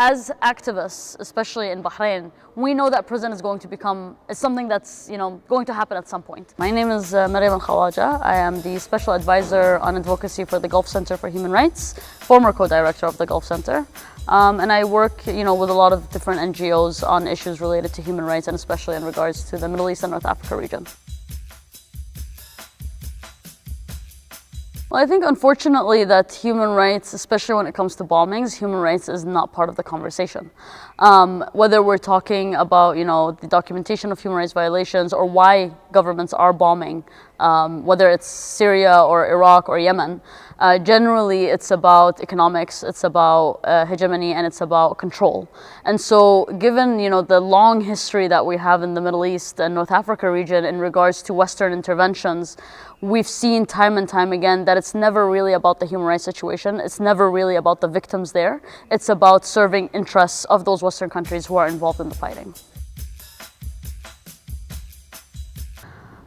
as activists, especially in Bahrain, we know that prison is going to become something that's going to happen at some point. My name is Maryam Al-Khawaja. I am the Special Advisor on Advocacy for the Gulf Center for Human Rights, former co-director of the Gulf Center. And I work with a lot of different NGOs on issues related to human rights, and especially in regards to the Middle East and North Africa region. Well, I think unfortunately that human rights, especially when it comes to bombings, human rights is not part of the conversation. Whether we're talking about the documentation of human rights violations or why governments are bombing, whether it's Syria or Iraq or Yemen, generally it's about economics, it's about hegemony, and it's about control. And so given the long history that we have in the Middle East and North Africa region in regards to Western interventions, we've seen time and time again that it's never really about the human rights situation. It's never really about the victims there. It's about serving interests of those Western countries who are involved in the fighting.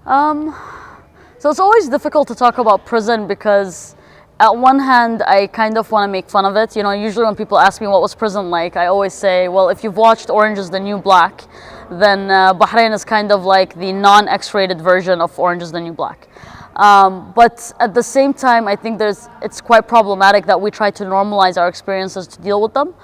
So it's always difficult to talk about prison because at one hand, I kind of want to make fun of it. Usually when people ask me what was prison like, I always say, well, if you've watched Orange is the New Black, then Bahrain is kind of like the non-X-rated version of Orange is the New Black. But at the same time, I think it's quite problematic that we try to normalize our experiences to deal with them.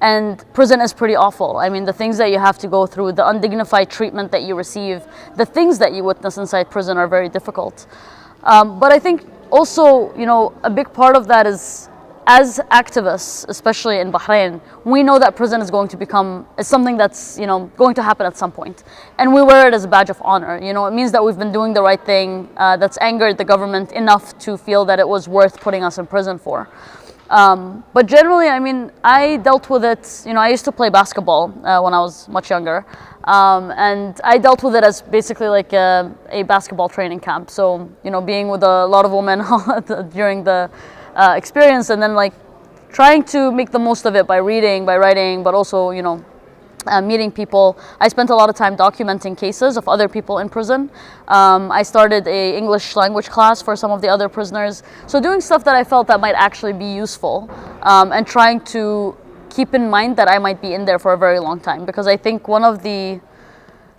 And prison is pretty awful. I mean, the things that you have to go through, the undignified treatment that you receive, the things that you witness inside prison are very difficult. But I think also, a big part of that is, as activists, especially in Bahrain, we know that prison is going to become something that's going to happen at some point, and we wear it as a badge of honor. It means that we've been doing the right thing, that's angered the government enough to feel that it was worth putting us in prison for. But generally, I mean, I dealt with it. I used to play basketball when I was much younger, and I dealt with it as basically like a basketball training camp. So being with a lot of women during the experience, and then like trying to make the most of it by reading, by writing, but also meeting people. I spent a lot of time documenting cases of other people in prison. I started an English language class for some of the other prisoners. So doing stuff that I felt that might actually be useful, and trying to keep in mind that I might be in there for a very long time, because I think one of the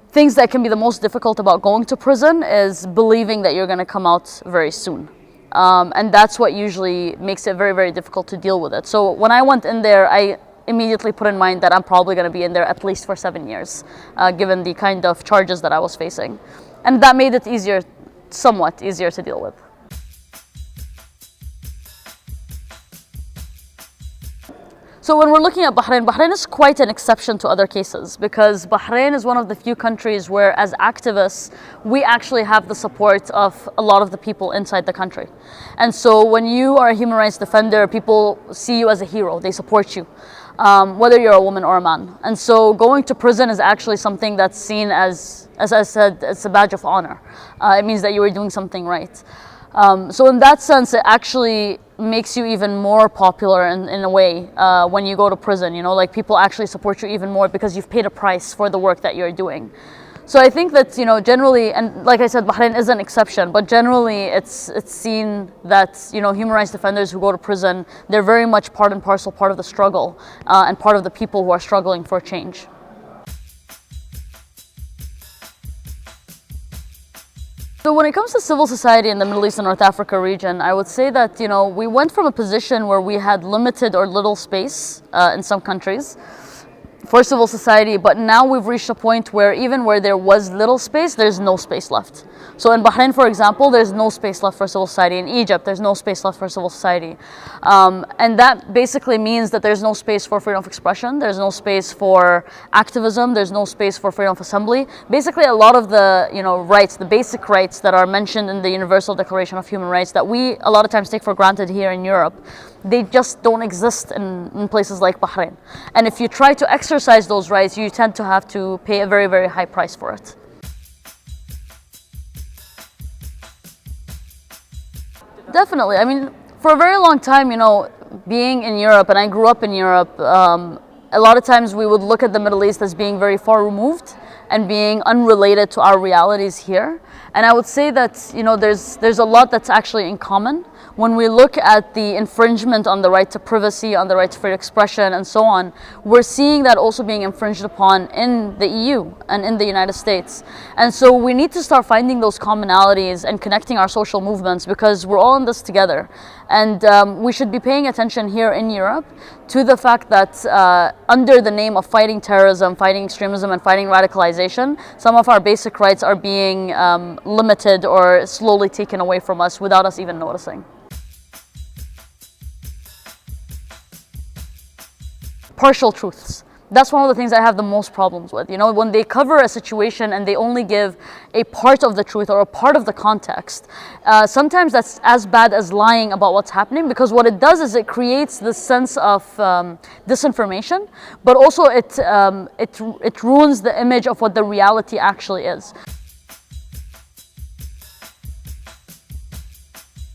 things that can be the most difficult about going to prison is believing that you're going to come out very soon. And that's what usually makes it very, very difficult to deal with it. So when I went in there, I immediately put in mind that I'm probably going to be in there at least for 7 years, given the kind of charges that I was facing. And that made it easier, somewhat easier to deal with. So when we're looking at Bahrain, Bahrain is quite an exception to other cases, because Bahrain is one of the few countries where, as activists, we actually have the support of a lot of the people inside the country. And so when you are a human rights defender, people see you as a hero, they support you, whether you're a woman or a man. And so going to prison is actually something that's seen as I said, it's a badge of honor. It means that you were doing something right. So in that sense, it actually makes you even more popular in a way when you go to prison. Like people actually support you even more because you've paid a price for the work that you're doing. So I think that generally, and like I said, Bahrain is an exception, but generally it's seen that human rights defenders who go to prison, they're very much part and parcel, part of the struggle, and part of the people who are struggling for change. So when it comes to civil society in the Middle East and North Africa region, I would say that we went from a position where we had limited or little space in some countries for civil society, but now we've reached a point where even where there was little space, there's no space left. So in Bahrain, for example, there's no space left for civil society. In Egypt, there's no space left for civil society. And that basically means that there's no space for freedom of expression, there's no space for activism, there's no space for freedom of assembly. Basically, a lot of the rights, the basic rights that are mentioned in the Universal Declaration of Human Rights that we a lot of times take for granted here in Europe, they just don't exist in places like Bahrain. And if you try to exercise those rights, you tend to have to pay a very, very high price for it. Definitely. I mean, for a very long time, being in Europe, and I grew up in Europe, a lot of times we would look at the Middle East as being very far removed and being unrelated to our realities here. And I would say that, there's a lot that's actually in common when we look at the infringement on the right to privacy, on the right to free expression, and so on, we're seeing that also being infringed upon in the EU and in the United States. And so we need to start finding those commonalities and connecting our social movements, because we're all in this together. And we should be paying attention here in Europe to the fact that under the name of fighting terrorism, fighting extremism, and fighting radicalization, some of our basic rights are being limited or slowly taken away from us without us even noticing. Partial truths. That's one of the things I have the most problems with. You know, when they cover a situation and they only give a part of the truth or a part of the context, sometimes that's as bad as lying about what's happening, because what it does is it creates this sense of disinformation, but also it ruins the image of what the reality actually is.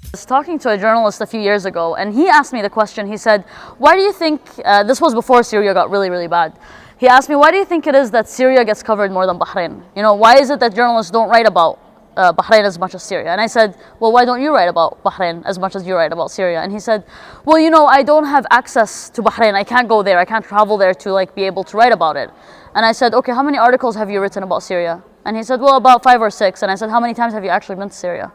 I was talking to a journalist a few years ago, and he asked me the question. He said, why do you think, this was before Syria got really, really bad. He asked me, why do you think it is that Syria gets covered more than Bahrain? You know, why is it that journalists don't write about Bahrain as much as Syria? And I said, well, why don't you write about Bahrain as much as you write about Syria? And he said, well, you know, I don't have access to Bahrain. I can't go there. I can't travel there to like be able to write about it. And I said, okay, how many articles have you written about Syria? And he said, well, about 5 or 6. And I said, how many times have you actually been to Syria?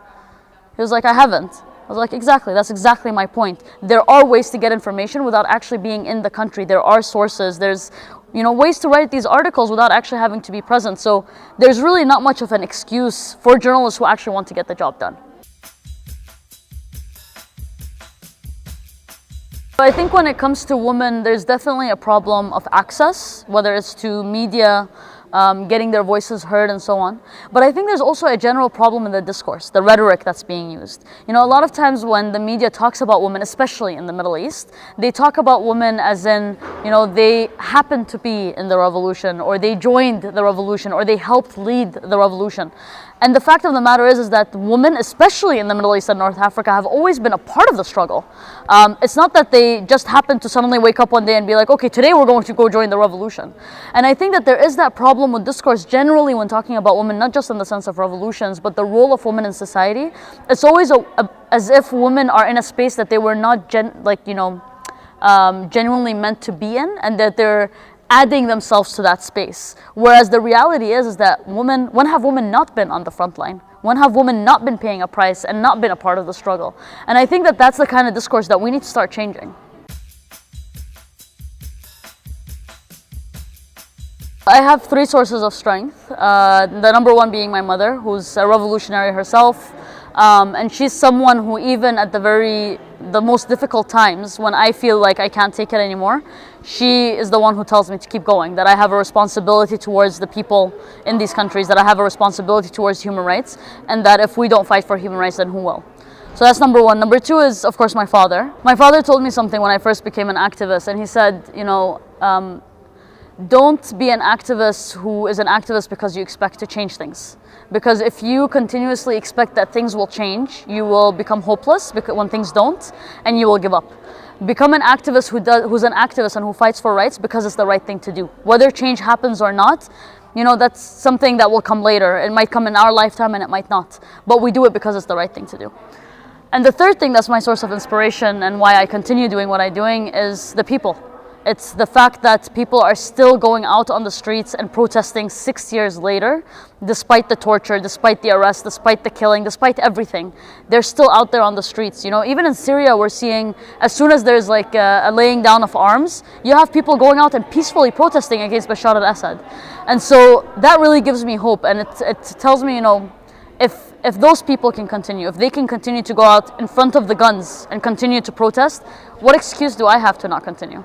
He was like, I haven't. I was like, exactly, that's exactly my point. There are ways to get information without actually being in the country. There are sources, there's, you know, ways to write these articles without actually having to be present. So there's really not much of an excuse for journalists who actually want to get the job done. I think when it comes to women, there's definitely a problem of access, whether it's to media, getting their voices heard and so on. But I think there's also a general problem in the discourse, the rhetoric that's being used. You know, a lot of times when the media talks about women, especially in the Middle East, they talk about women as in, you know, they happened to be in the revolution, or they joined the revolution, or they helped lead the revolution. And the fact of the matter is that women, especially in the Middle East and North Africa, have always been a part of the struggle. It's not that they just happen to suddenly wake up one day and be like, okay, today we're going to go join the revolution. And I think that there is that problem with discourse generally when talking about women, not just in the sense of revolutions, but the role of women in society. It's always as if women are in a space that they were not genuinely meant to be in, and that they're adding themselves to that space. Whereas the reality is that when have women not been on the front line? When have women not been paying a price and not been a part of the struggle? And I think that that's the kind of discourse that we need to start changing. I have 3 sources of strength. The number one being my mother, who's a revolutionary herself. And she's someone who, even at the most difficult times, when I feel like I can't take it anymore, she is the one who tells me to keep going, that I have a responsibility towards the people in these countries, that I have a responsibility towards human rights, and that if we don't fight for human rights, then who will? So that's number one. Number 2 is, of course, my father. My father told me something when I first became an activist, and he said, you know, don't be an activist who is an activist because you expect to change things. Because if you continuously expect that things will change, you will become hopeless when things don't, and you will give up. Become an activist who's an activist and who fights for rights because it's the right thing to do. Whether change happens or not, you know, that's something that will come later. It might come in our lifetime and it might not. But we do it because it's the right thing to do. And the third thing that's my source of inspiration and why I continue doing what I'm doing is the people. It's the fact that people are still going out on the streets and protesting 6 years later, despite the torture, despite the arrest, despite the killing, despite everything. They're still out there on the streets. You know, even in Syria, we're seeing, as soon as there's like a laying down of arms, you have people going out and peacefully protesting against Bashar al-Assad. And so that really gives me hope, and it tells me, you know, if those people can continue, if they can continue to go out in front of the guns and continue to protest, what excuse do I have to not continue?